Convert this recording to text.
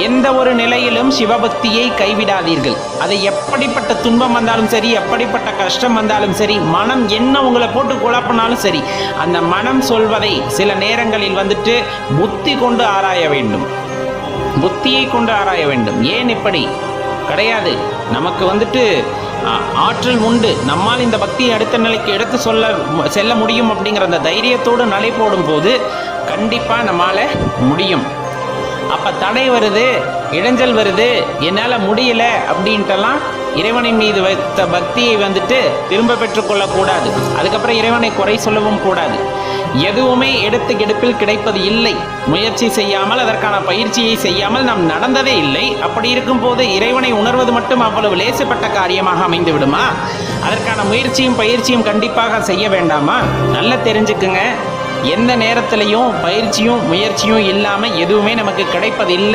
எந்த ஒரு நிலையிலும் சிவபக்தியை கைவிடாதீர்கள். அது எப்படிப்பட்ட துன்பம் வந்தாலும் சரி, எப்படிப்பட்ட கஷ்டம் வந்தாலும் சரி, மனம் என்ன உங்களை போட்டு குழப்பினாலும் சரி, அந்த மனம் சொல்வதை சில நேரங்களில் புத்தி கொண்டு ஆராய வேண்டும், புத்தியை கொண்டு ஆராய வேண்டும். ஏன் இப்படி கிடையாது, நமக்கு ஆற்றல் உண்டு, நம்மால் இந்த பக்தியை அடுத்த நிலைக்கு எடுத்து செல்ல முடியும் அப்படிங்கிற அந்த தைரியத்தோடு நலை போடும் போது கண்டிப்பாக நம்மால் முடியும். அப்போ தடை வருது, இடைஞ்சல் வருது, என்னால் முடியல அப்படின்ட்டெல்லாம் இறைவனின் மீது வைத்த பக்தியை திரும்ப பெற்றுக்கொள்ளக்கூடாது. அதுக்கப்புறம் இறைவனை குறை சொல்லவும் கூடாது. எதுவுமே எடுப்பில் கிடைப்பது இல்லை. முயற்சி செய்யாமல், அதற்கான பயிற்சியை செய்யாமல் நாம் நடந்ததே இல்லை. அப்படி இருக்கும்போது இறைவனை உணர்வது மட்டும் அவ்வளவு லேசப்பட்ட காரியமாக அமைந்து விடுமா? அதற்கான முயற்சியும் பயிற்சியும் கண்டிப்பாக செய்ய வேண்டாமா? நல்லா தெரிஞ்சுக்குங்க, எந்த நேரத்திலையும் பயிற்சியும் முயற்சியும் இல்லாமல் எதுவுமே நமக்கு கிடைப்பதில்லை.